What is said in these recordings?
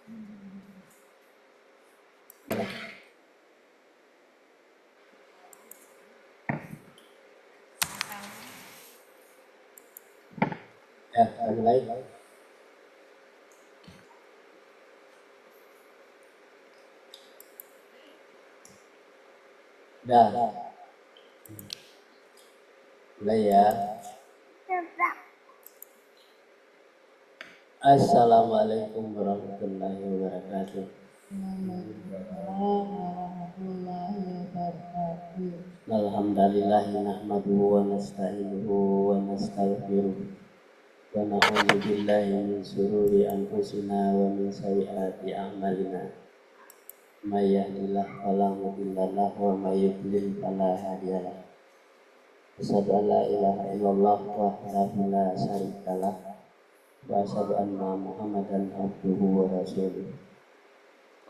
Ya, mulai. Dah. Mulai ya. Assalamualaikum warahmatullahi wabarakatuh. Alhamdulillah nahmaduhu wa nasta'inuhu wa nastaghfiruh wa na'udzu billahi min shururi anfusina wa min sayyiati a'malina. May yahdihillahu fala mudilla lahu wa may yudlil fala hadiya lahu. Asyhadu an la ilaha illallah wahdahu la syarika lah wa asyhadu anna Muhammadan abduhu wa rasuluh.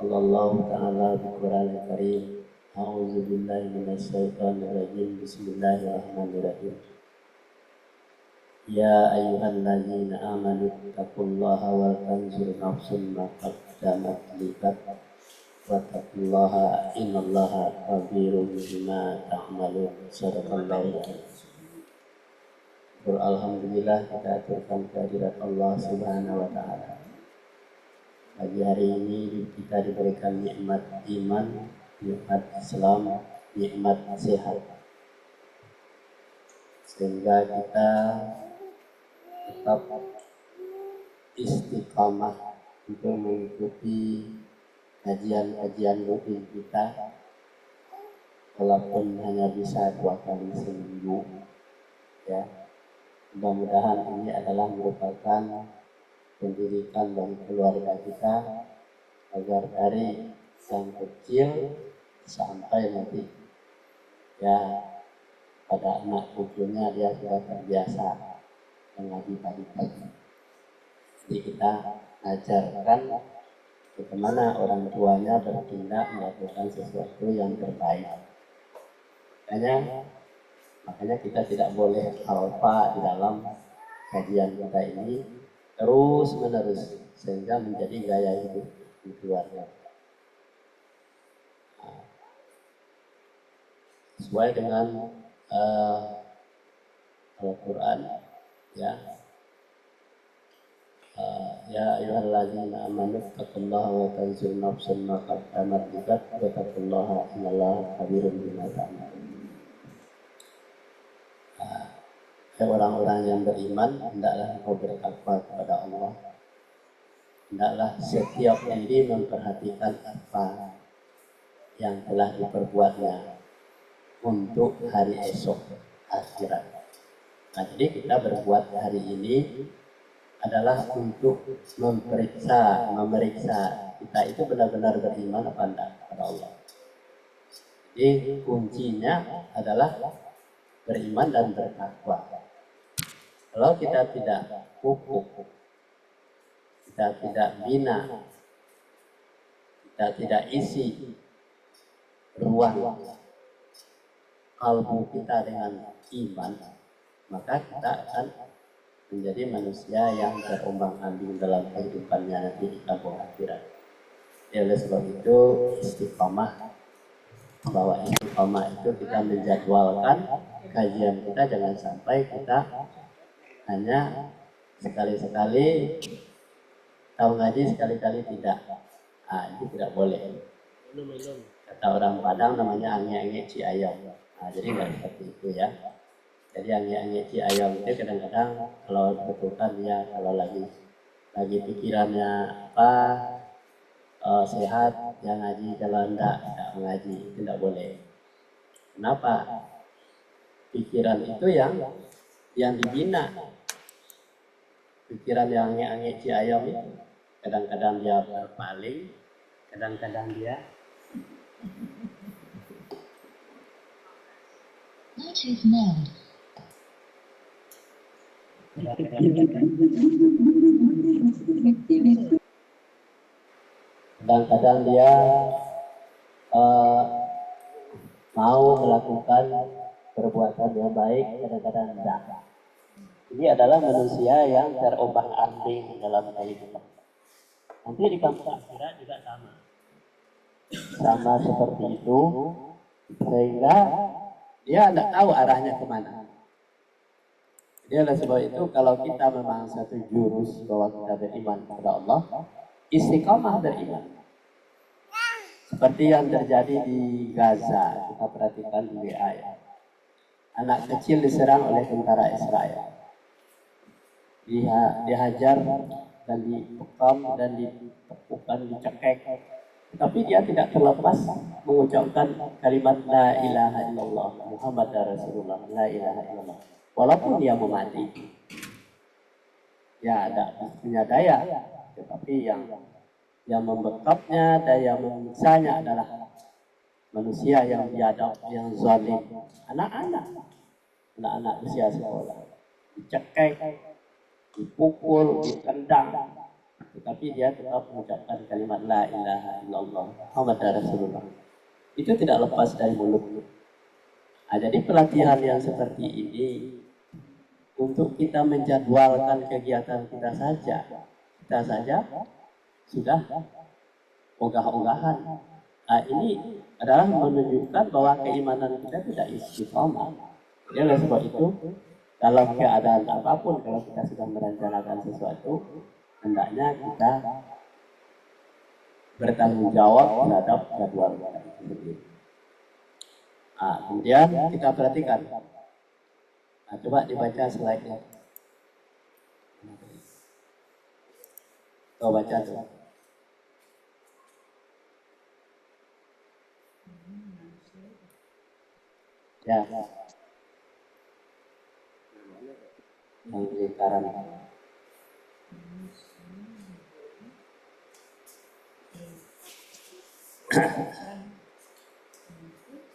Allahu ta'ala bi-Qur'anil Karim. A'udzu billahi minasy syaithanir rajim. Bismillahirrahmanirrahim. Ya ayyuhalladzina amanu taqullaha wal tanzur nafsum ma qaddamat liqad wattaqullaha innallaha khabirum bima ta'malun. Shadaqallahu alazim. Alhamdulillah kita aturkan kehadirat Allah Subhanahu wa taala. Pagi hari ini kita diberikan nikmat iman, nikmat Islam, nikmat sehat, sehingga kita tetap istiqamah untuk mengikuti kajian-kajian rutin kita, walaupun hanya bisa 2 kali seminggu. Ya, mudah-mudahan ini adalah merupakan pendidikan bagi keluarga kita agar dari yang kecil sampai nanti ya pada anak cucunya dia sudah terbiasa mengaji pagi-pagi. Jadi kita ajarkan bagaimana orang tuanya bertindak melakukan sesuatu yang terbaik. Makanya kita tidak boleh alfa di dalam kajian kita ini terus menerus sehingga menjadi gaya hidup di keluarga. Sesuai dengan Al-Quran, ya. Ya ayyuhalladzina amanu taqullaha wa tanzur nafsun ma qaddamat liqad wattaqullaha innallaha khabirum bima ta'malun. Orang-orang yang beriman hendaklah engkau bertakwa kepada Allah. Hendaklah setiap diri memperhatikan apa yang telah diperbuatnya untuk hari esok akhirat. Nah, jadi kita berbuat hari ini adalah untuk memeriksa kita itu benar-benar beriman apa enggak kepada Allah. Jadi kuncinya adalah beriman dan bertakwa. Kalau kita tidak pupuk, kita tidak bina, kita tidak isi ruang kalbu kita dengan iman, maka kita akan menjadi manusia yang terombang-ambing dalam kehidupannya nanti di kampung akhirat. Oleh sebab itu istiqamah, bahwa istiqamah itu kita menjadwalkan kajian kita, jangan sampai kita hanya sekali-sekali tahu ngaji, sekali-kali tidak. Itu tidak boleh. Kata orang Padang namanya ange-ange ci ayam. Jadi nggak seperti itu ya. Jadi ange-ange ci ayam itu kadang-kadang kalau betulkan ya, kalau lagi pikirannya sehat yang ngaji, kalau enggak mengaji, itu tidak boleh. Kenapa? Pikiran itu yang dibina. Pikiran yang ange-ange ci ayam itu kadang-kadang dia berpaling, kadang-kadang dia Bluetooth mode. Kadang-kadang dia mau melakukan perbuatan yang baik, kadang-kadang tidak. Ini adalah manusia yang terombang-ambing dalam kehidupan. Nanti di kampung akhirat juga sama. Sama seperti itu, sehingga dia tidak tahu arahnya kemana. Jadi oleh sebab itu kalau kita memang satu jurus bahwa kita beriman kepada Allah, istiqamah beriman. Seperti yang terjadi di Gaza, kita perhatikan di WA ya. Anak kecil diserang oleh tentara Israel. Dihajar dan dipekam dan ditepukan, dicekek. Tapi dia tidak terlepas mengucapkan kalimat La ilaha illallah Muhammad Rasulullah, La ilaha illallah. Walaupun dia mau mati, ya ada punya daya, tetapi yang membekapnya dan yang menyiksanya adalah manusia yang biadab, yang zalim, anak-anak usia sekolah, dicekek, dipukul, ditendang, tetapi dia tetap mengucapkan kalimat La ilaha illallah Muhammad Rasulullah. Itu tidak lepas dari mulutnya. Nah, jadi pelatihan yang seperti ini untuk kita menjadwalkan kegiatan kita saja sudah ogah-ogahan. Nah, ini adalah menunjukkan bahwa keimanan kita tidak istiqomah. Jadi oleh sebab itu, dalam keadaan apapun, kalau kita sudah merencanakan sesuatu, hendaknya kita bertanggung jawab terhadap jadwal kita sendiri. Nah, kemudian kita perhatikan. Nah, coba dibaca slide-nya. Coba baca tuh. Ya. Yang lingkaran.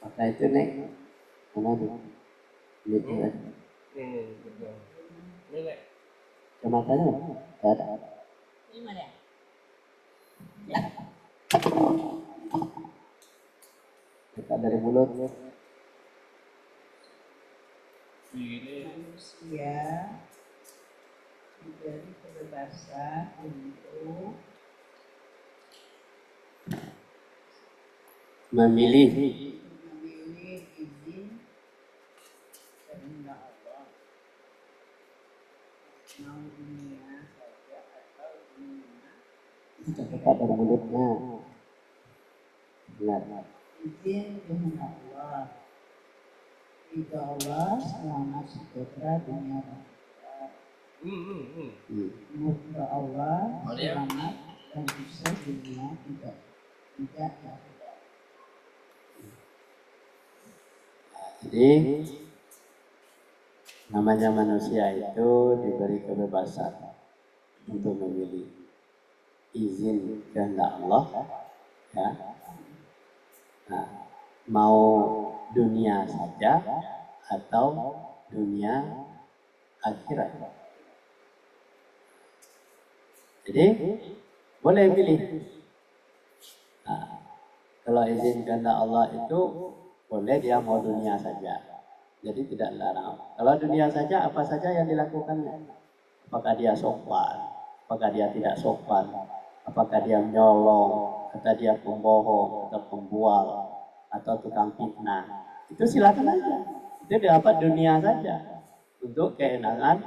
Maka itu nih, mana tuh? Lihat aja. Ini kacamatanya ada. Ini mana? Ya. Dekat dari mulut. Manusia diberi kebebasan untuk memilih izin kehendak Allah, mau dunia saja atau dunia. dekat dari mulutnya. Benar. Izin kehendak Allah. Ridha Allah selamat sejahtera dunia dan akhirat. Murka Allah selamat dan susah dunia tidak akhirat. Jadi namanya manusia itu diberi kebebasan untuk memilih izin kehendak Allah, ya. Nah, mau dunia saja atau dunia akhirat. Jadi boleh pilih. Nah, kalau izin kehendak Allah itu boleh dia mau dunia saja. Jadi tidak larang. Kalau dunia saja, apa saja yang dilakukannya? Apakah dia sopan? Apakah dia tidak sopan? Apakah dia menyolong? Atau dia pembohong? Atau pembual? Atau tukang fitnah? Itu silakan aja. Itu dapat dunia saja. Untuk keenangan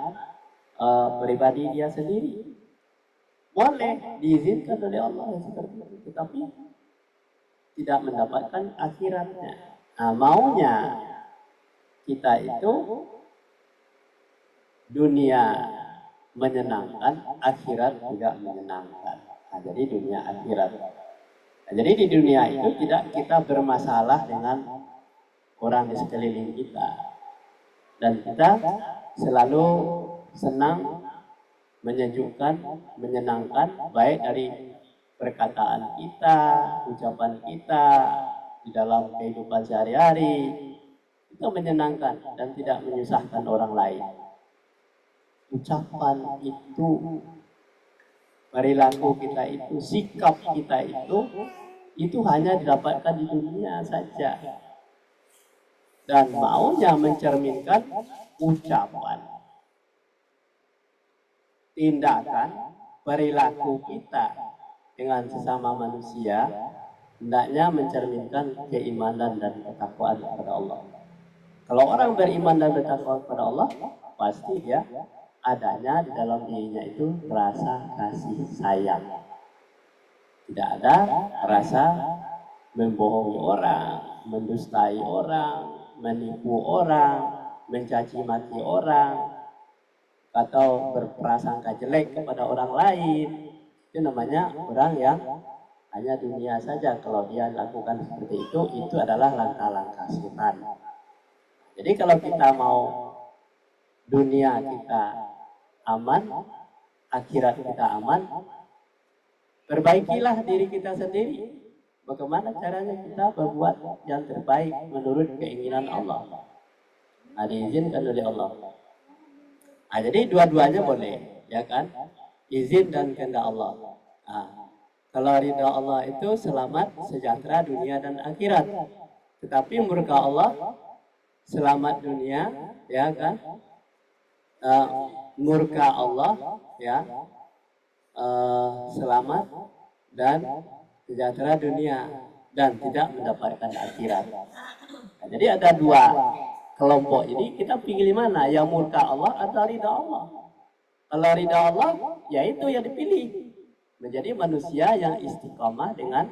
pribadi dia sendiri. Boleh diizinkan oleh Allah seperti itu. Tetapi tidak mendapatkan akhiratnya. Nah, maunya kita itu dunia menyenangkan, akhirat juga menyenangkan. Nah, jadi dunia akhirat. Nah, jadi di dunia itu tidak kita bermasalah dengan orang di sekeliling kita. Dan kita selalu senang, menyejukkan, menyenangkan, baik dari perkataan kita, ucapan kita, di dalam kehidupan sehari-hari, itu menyenangkan dan tidak menyusahkan orang lain. Ucapan itu, perilaku kita itu, sikap kita itu hanya didapatkan di dunia saja. Dan maunya mencerminkan ucapan, tindakan, perilaku kita dengan sesama manusia hendaknya mencerminkan keimanan dan ketakwaan kepada Allah. Kalau orang beriman dan bertakwa kepada Allah, pasti dia adanya di dalam dirinya itu rasa kasih sayang. Tidak ada rasa membohongi orang, mendustai orang, menipu orang, mencaci maki orang, atau berprasangka jelek kepada orang lain. Itu namanya orang yang hanya dunia saja. Kalau dia lakukan seperti itu adalah langkah-langkah setan. Jadi kalau kita mau dunia kita aman, akhirat kita aman, perbaikilah diri kita sendiri. Bagaimana caranya kita berbuat yang terbaik menurut keinginan Allah. Nah, diizinkan oleh Allah. Nah, jadi dua-duanya boleh, ya kan? Izin dan kehendak Allah. Nah, kalau ridha Allah itu selamat, sejahtera dunia dan akhirat. Tetapi murka Allah selamat dunia, ya kan? Murka Allah, ya, selamat dan sejahtera dunia dan tidak mendapatkan akhirat. Nah, jadi ada dua kelompok ini, kita pilih mana? Yang murka Allah atau ridha Allah? Kalau ridha Allah, ya itu yang dipilih. Menjadi manusia yang istiqamah dengan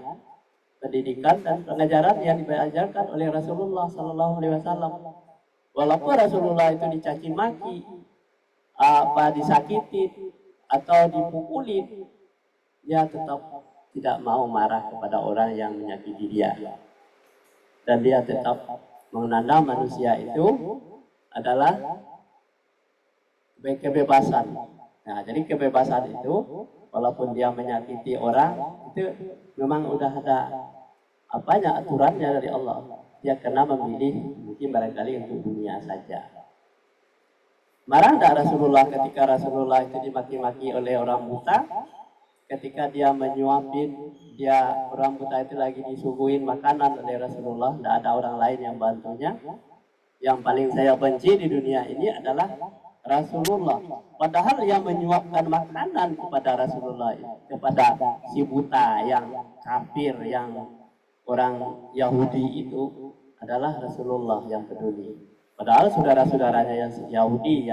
pendidikan dan pengajaran yang diajarkan oleh Rasulullah SAW. Walaupun Rasulullah itu dicaci maki, disakiti atau dipukulin, dia tetap tidak mau marah kepada orang yang menyakiti dia. Dan dia tetap mengenal manusia itu adalah kebebasan. Nah, jadi kebebasan itu walaupun dia menyakiti orang itu memang udah ada aturannya dari Allah. Dia kena memilih mungkin barangkali untuk dunia saja. Marah tidak Rasulullah ketika Rasulullah itu dimaki-maki oleh orang buta? Ketika dia menyuapin, orang buta itu lagi disuguhin makanan oleh Rasulullah, tidak ada orang lain yang bantunya. Yang paling saya benci di dunia ini adalah Rasulullah. Padahal yang menyuapkan makanan kepada Rasulullah, kepada si buta yang kafir, yang orang Yahudi itu adalah Rasulullah yang peduli. Padahal saudara-saudaranya yang Yahudi,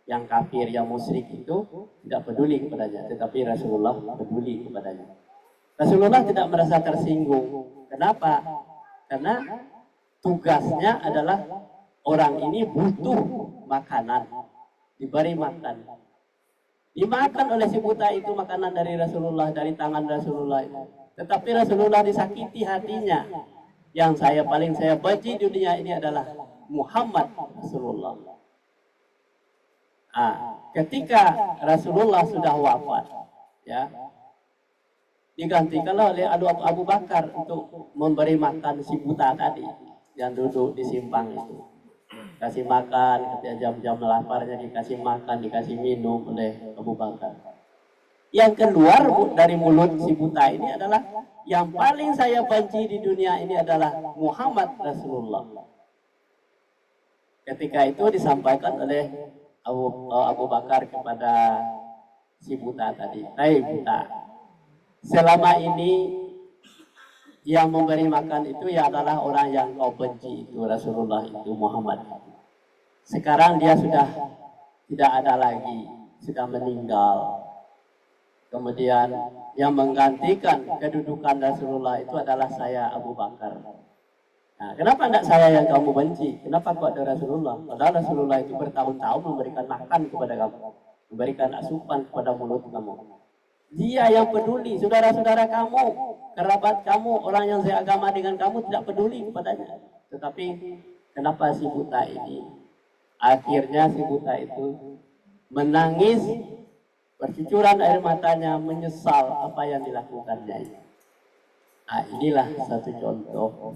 yang kafir, yang musyrik itu tidak peduli kepadanya, tetapi Rasulullah peduli kepadanya. Rasulullah tidak merasa tersinggung. Kenapa? Karena tugasnya adalah orang ini butuh makanan, diberi makan. Dimakan oleh si buta itu makanan dari Rasulullah, dari tangan Rasulullah itu. Tetapi Rasulullah disakiti hatinya. Yang paling saya benci di dunia ini adalah Muhammad Rasulullah. Ketika Rasulullah sudah wafat, ya, digantikanlah oleh Abu Bakar untuk memberi makan si buta tadi yang duduk di simpang itu. Kasih makan, ketika jam-jam laparnya dikasih makan, dikasih minum oleh Abu Bakar. Yang keluar dari mulut si buta ini adalah yang paling saya benci di dunia ini adalah Muhammad Rasulullah. Ketika itu disampaikan oleh Abu Bakar kepada si buta tadi, "Hai buta, selama ini yang memberi makan itu ya adalah orang yang kau benci itu, Rasulullah itu, Muhammad. Sekarang dia sudah tidak ada lagi, sudah meninggal. Kemudian yang menggantikan kedudukan Rasulullah itu adalah saya, Abu Bakar. Nah, kenapa tidak saya yang kamu benci? Kenapa kok ada Rasulullah? Padahal Rasulullah itu bertahun-tahun memberikan makan kepada kamu, memberikan asupan kepada mulut kamu. Dia yang peduli, saudara-saudara kamu, kerabat kamu, orang yang seagama dengan kamu tidak peduli kepadanya. Tetapi kenapa si buta ini? Akhirnya si buta itu menangis, bercucuran air matanya, menyesal apa yang dilakukannya. Nah, inilah satu contoh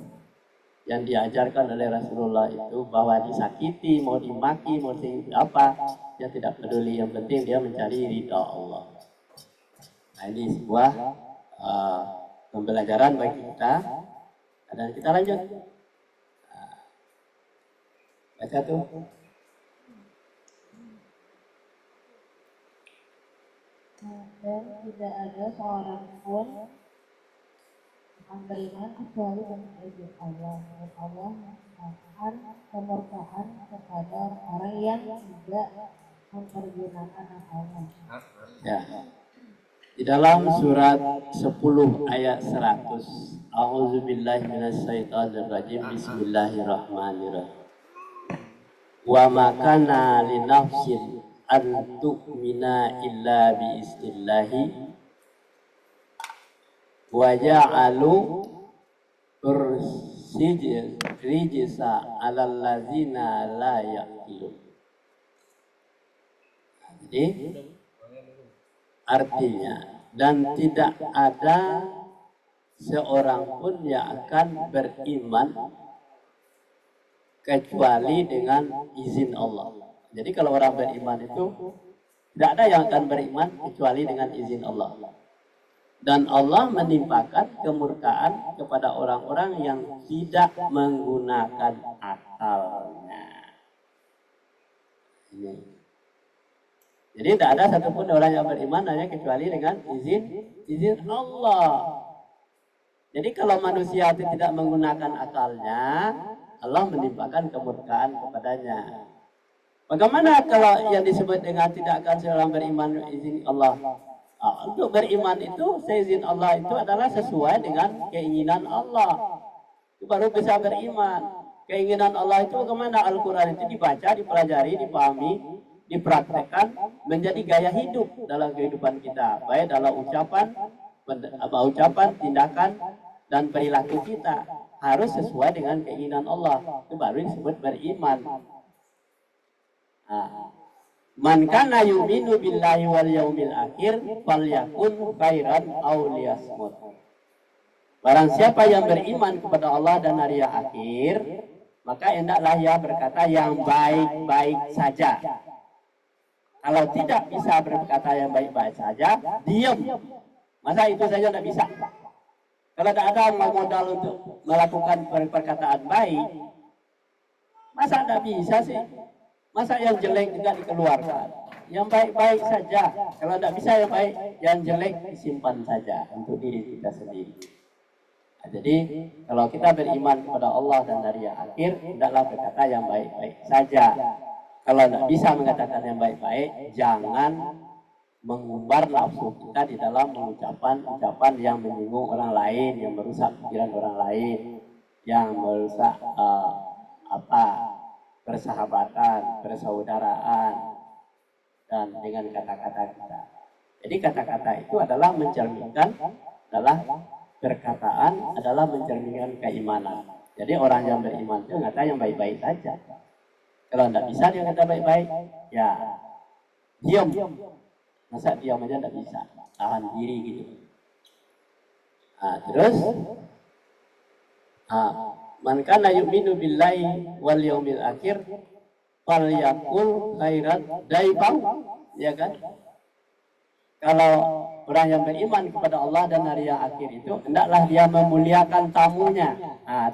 yang diajarkan oleh Rasulullah itu, bahwa disakiti, mau dimaki, mau apa, dia tidak peduli. Yang penting dia mencari ridha Allah. Nah, ini sebuah pembelajaran bagi kita. Dan kita lanjut. Baca tuh. Dan tidak ada seorang pun akan beriman kecuali dengan izin Allah. Dan Allah akan kemurkaan kepada orang yang tidak mempergunakan akalnya. Ya. Di dalam surat 10 ayat 100. A'udzubillahi minasyaitonirrajim. Bismillahirrahmanirrahim. Wa ma kana li nafsin an tu'mina illa bi istillahi wa ja'alu rijsa 'alal ladzina la yaqilun. Jadi artinya, dan tidak ada seorang pun yang akan beriman kecuali dengan izin Allah. Jadi kalau orang beriman itu tidak ada yang akan beriman kecuali dengan izin Allah. Dan Allah menimpakan kemurkaan kepada orang-orang yang tidak menggunakan akalnya. Ini. Jadi tidak ada satupun orang yang beriman hanya kecuali dengan izin Allah. Jadi kalau manusia itu tidak menggunakan akalnya, Allah menimpakan kemurkaan kepadanya. Bagaimana kalau yang disebut dengan tidak akan seorang beriman izin Allah? Untuk beriman itu seizin Allah itu adalah sesuai dengan keinginan Allah. Itu baru bisa beriman. Keinginan Allah itu bagaimana? Al-Quran itu dibaca, dipelajari, dipahami, dipraktekkan menjadi gaya hidup dalam kehidupan kita, baik dalam ucapan, tindakan, dan perilaku kita harus sesuai dengan keinginan Allah. Itu baru disebut beriman. Man kana yu'minu billahi wal yaumil akhir falyakun khairan aw liyasmut. Barang siapa yang beriman kepada Allah dan hari akhir, maka hendaklah ia berkata yang baik-baik saja. Kalau tidak bisa berkata yang baik-baik saja, diam. Masa itu saja tidak bisa? Kalau tidak ada modal untuk melakukan perkataan baik, masa tidak bisa sih? Masa yang jelek juga dikeluarkan? Yang baik-baik saja. Kalau tidak bisa yang baik, yang jelek disimpan saja untuk diri kita sendiri. Nah, jadi kalau kita beriman kepada Allah dan hari akhir, hendaklah berkata yang baik-baik saja. Kalau tidak bisa mengatakan yang baik-baik, jangan mengumbar nafsu kita di dalam ucapan yang menyinggung orang lain, yang merusak pikiran orang lain, yang merusak persahabatan, persaudaraan, dan dengan kata-kata kita. Jadi kata-kata itu adalah mencerminkan, adalah perkataan adalah mencerminkan keimanan. Jadi orang yang beriman itu kata yang baik-baik saja. Kalau tidak bisa dia kata baik-baik, ya diam. Masa diam aja tidak bisa, tahan diri gitu. Terus, man kana yu'minu billahi wal yaumil akhir falyakul khairan daibau, ya kan? Kalau orang yang beriman kepada Allah dan hari akhir itu hendaklah dia memuliakan tamunya.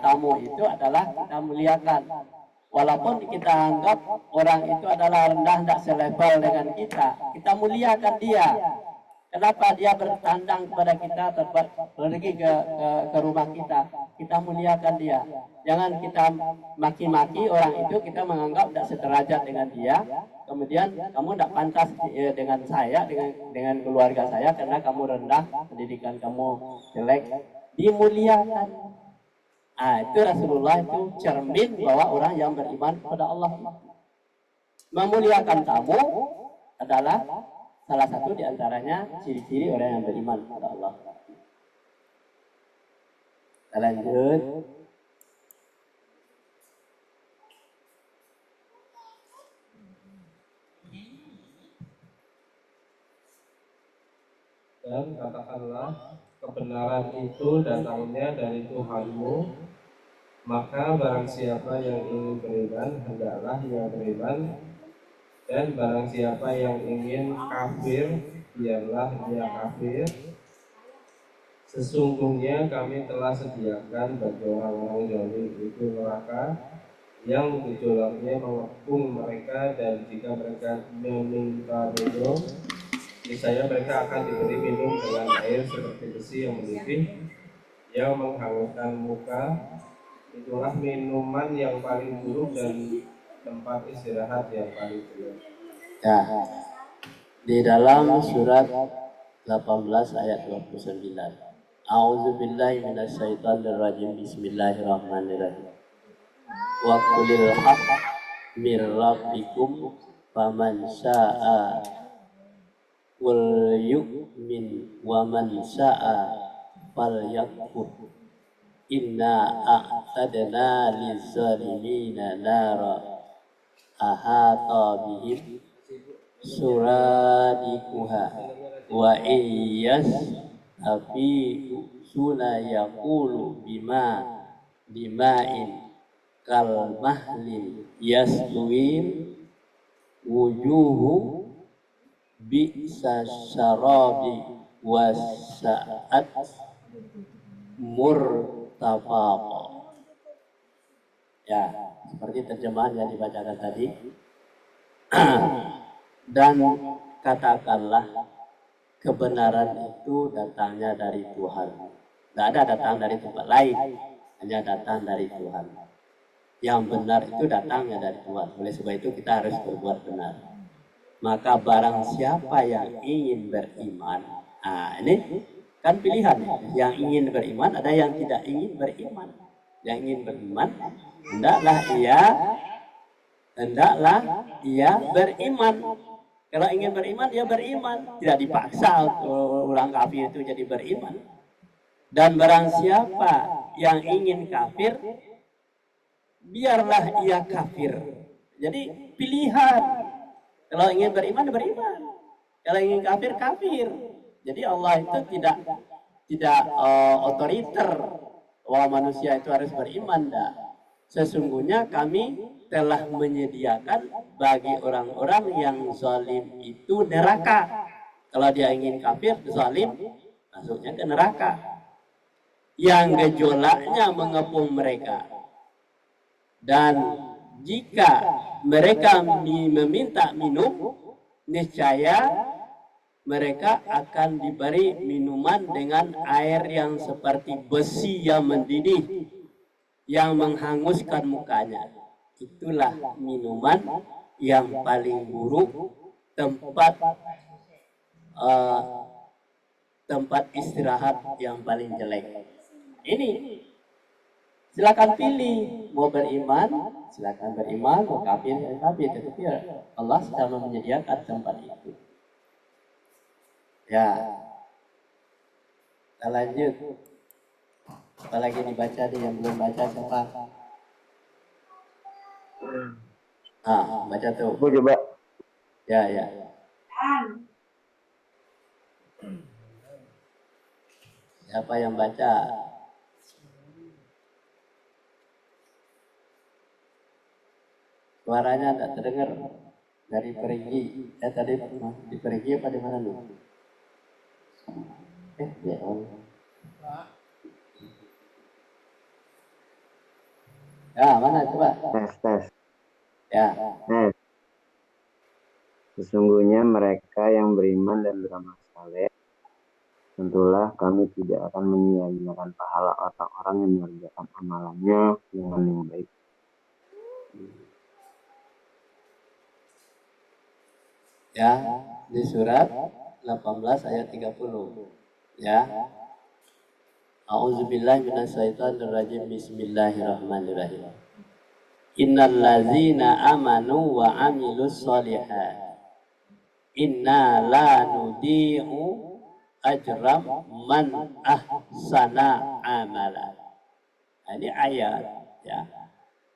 Tamu itu adalah kita muliakan. Walaupun kita anggap orang itu adalah rendah, tidak selevel dengan kita muliakan dia. Kenapa dia bertandang kepada kita, pergi ke rumah kita muliakan dia. Jangan kita maki-maki orang itu, kita menganggap tidak sederajat dengan dia. Kemudian kamu tidak pantas dengan saya, dengan keluarga saya, karena kamu rendah, pendidikan kamu jelek. Dimuliakan. Itu Rasulullah itu cermin bahwa orang yang beriman kepada Allah. Memuliakan tamu adalah salah satu diantaranya ciri-ciri orang yang beriman kepada Allah. Kita lanjut. Dan katakanlah, kebenaran itu datangnya dari Tuhanmu, maka barang siapa yang ingin beriman, hendaklah ia beriman, dan barang siapa yang ingin kafir, biarlah ia kafir. Sesungguhnya kami telah sediakan bagi orang-orang zalim itu neraka yang gejolaknya mengepung mereka, dan jika mereka meminta ridho, Misalnya mereka akan diberi minum dengan air seperti besi yang mendidih yang menghanguskan muka. Itulah minuman yang paling buruk dan tempat istirahat yang paling jelek. Ya, di dalam surat 18 ayat 29. A'udzubillahi minasyaitonirrajim. Bismillahirrahmanirrahim. Wa qulil haqq mir rabbikum faman syaa'a wal yu'min wa man syaa'a falyakfur. Inna a'tadna lizalimina nara ahata bihim suradikuha wa iyas afi suna yaqulu bima'in kal mahlin yasluin wujuhu bi'sa syarabi wasa'at murtafaqa. Ya, seperti terjemahan yang dibacakan tadi. Dan katakanlah kebenaran itu datangnya dari Tuhan. Tidak ada datang dari tempat lain, hanya datang dari Tuhan. Yang benar itu datangnya dari Tuhan. Oleh sebab itu kita harus berbuat benar. Maka barang siapa yang ingin beriman, ini kan pilihan. Yang ingin beriman, ada yang tidak ingin beriman. Yang ingin beriman, hendaklah ia beriman. Kalau ingin beriman, dia beriman. Tidak dipaksa orang kafir itu jadi beriman. Dan barang siapa yang ingin kafir, biarlah ia kafir. Jadi pilihan. Kalau ingin beriman, beriman. Kalau ingin kafir, kafir. Jadi Allah itu tidak otoriter. Wah, manusia itu harus beriman. Dah. Sesungguhnya kami telah menyediakan bagi orang-orang yang zalim itu neraka. Kalau dia ingin kafir, zalim, masuknya ke neraka. Yang gejolaknya mengepung mereka. Dan jika mereka meminta minum, niscaya mereka akan diberi minuman dengan air yang seperti besi yang mendidih, yang menghanguskan mukanya. Itulah minuman yang paling buruk, tempat istirahat yang paling jelek. Ini silakan pilih, mau beriman silakan beriman, mau kafir kafir. Tetapi Allah sudah menyediakan tempat itu. Ya, kita lanjut. Apalagi dibaca nih, yang belum baca siapa? Baca tuh. Aku coba. Ya. Siapa yang baca? Suaranya tidak terdengar dari perigi. Tadi di perigi apa di mana nih? Ya Allah. Ya, mana coba? Tes. Ya. Sesungguhnya mereka yang beriman dan beramal saleh, tentulah kami tidak akan menyia-nyiakan pahala orang-orang yang mengerjakan amalannya dengan yang baik. Ya, di surat 18 ayat 30. Ya. A'udzubillahi minasyaitonirrajim. Bismillahirrahmanirrahim. Innal ladzina amanu wa amilus sholihat inna la nudi'u ajram man ahsana amala. Ini ayat, ya.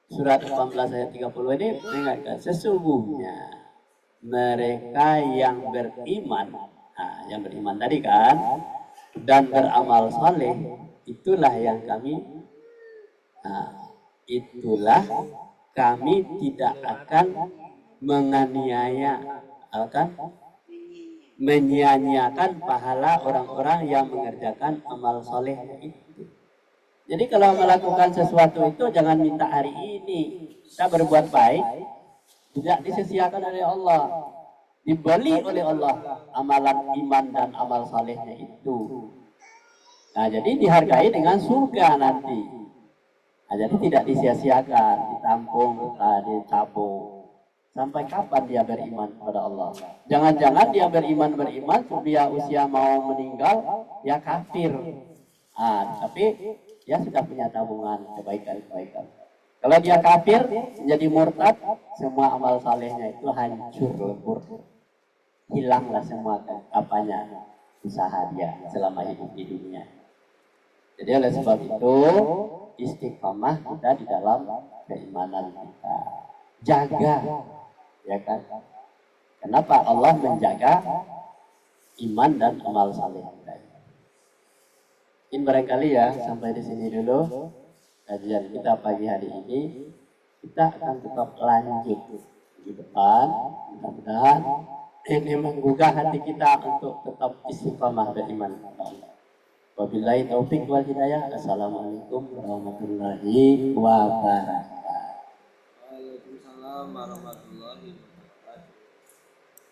Surat 18 ayat 30 ini mengingatkan sesungguhnya mereka yang beriman, yang beriman tadi kan, dan beramal saleh, itulah yang kami, tidak akan menganiaya, menyia-nyiakan pahala orang-orang yang mengerjakan amal saleh itu. Jadi kalau melakukan sesuatu itu jangan minta hari ini kita berbuat baik, tidak disia-siakan oleh Allah. dibeli oleh Allah amalan iman dan amal salehnya itu. Nah, jadi dihargai dengan surga nanti. Nah, jadi tidak disia-siakan, ditampung, ditabung. Sampai kapan dia beriman kepada Allah? Jangan-jangan dia beriman dia usia mau meninggal, dia kafir. Tapi dia sudah punya tabungan kebaikan-kebaikan. Kalau dia kafir, jadi murtad, semua amal salehnya itu hancur lebur. Hilanglah semua usaha dia selama hidup di dunia. Jadi oleh sebab itu istiqamah kita di dalam keimanan kita. Jaga, ya kan? Kenapa Allah menjaga iman dan amal saleh kita? Mungkin barangkali ya sampai di sini dulu kajian kita pagi hari ini. Kita akan tetap lanjut di depan. Mudah-mudahan ini menggugah hati kita untuk tetap istiqamah beriman kepada Allah. Wabillahi taufik wal hidayah. Assalamualaikum warahmatullahi wabarakatuh. Waalaikumsalam warahmatullahi wabarakatuh.